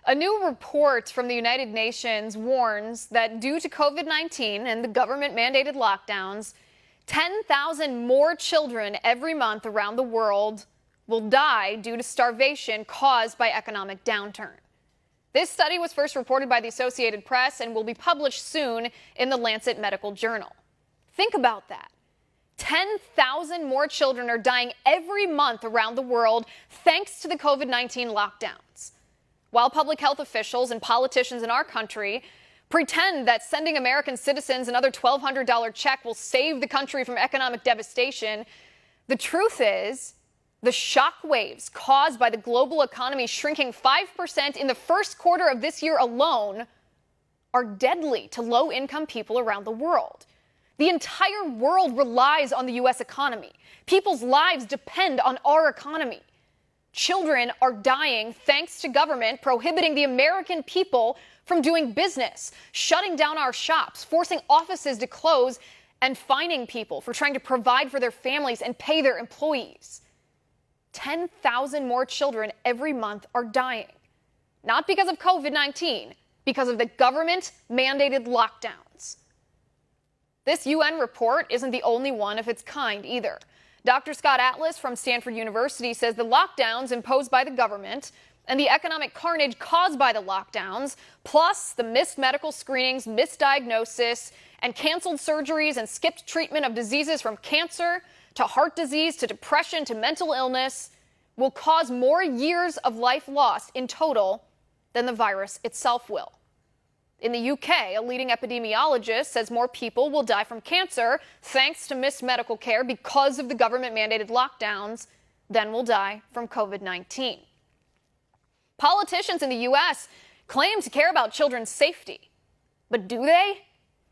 A new report from the United Nations warns that due to COVID-19 and the government-mandated lockdowns, 10,000 more children every month around the world will die due to starvation caused by economic downturn. This study was first reported by the Associated Press and will be published soon in the Lancet Medical Journal. Think about that. 10,000 more children are dying every month around the world thanks to the COVID-19 lockdowns. While public health officials and politicians in our country pretend that sending American citizens another $1,200 check will save the country from economic devastation, the truth is the shock waves caused by the global economy shrinking 5% in the first quarter of this year alone are deadly to low-income people around the world. The entire world relies on the U.S. economy. People's lives depend on our economy. Children are dying thanks to government prohibiting the American people from doing business, shutting down our shops, forcing offices to close, and fining people for trying to provide for their families and pay their employees. 10,000 more children every month are dying, not because of COVID-19, because of the government-mandated lockdowns. This UN report isn't the only one of its kind either. Dr. Scott Atlas from Stanford University says the lockdowns imposed by the government and the economic carnage caused by the lockdowns, plus the missed medical screenings, misdiagnosis, and canceled surgeries and skipped treatment of diseases from cancer to heart disease to depression to mental illness, will cause more years of life lost in total than the virus itself will. In the UK, a leading epidemiologist says more people will die from cancer thanks to missed medical care because of the government-mandated lockdowns than will die from COVID-19. Politicians in the U.S. claim to care about children's safety. But do they?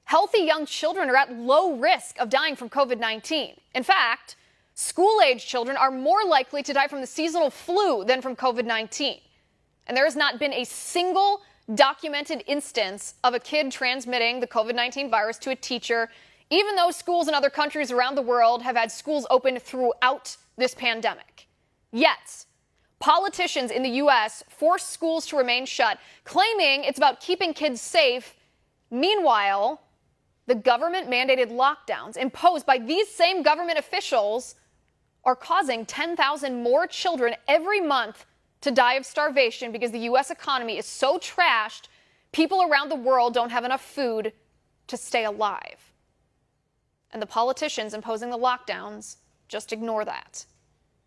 Healthy young children are at low risk of dying from COVID-19. In fact, school-age children are more likely to die from the seasonal flu than from COVID-19. And there has not been a single documented instance of a kid transmitting the COVID-19 virus to a teacher, even though schools in other countries around the world have had schools open throughout this pandemic. Yet, politicians in the U.S. force schools to remain shut, claiming it's about keeping kids safe. Meanwhile, the government-mandated lockdowns imposed by these same government officials are causing 10,000 more children every month to die of starvation because the U.S. economy is so trashed, people around the world don't have enough food to stay alive. And the politicians imposing the lockdowns just ignore that.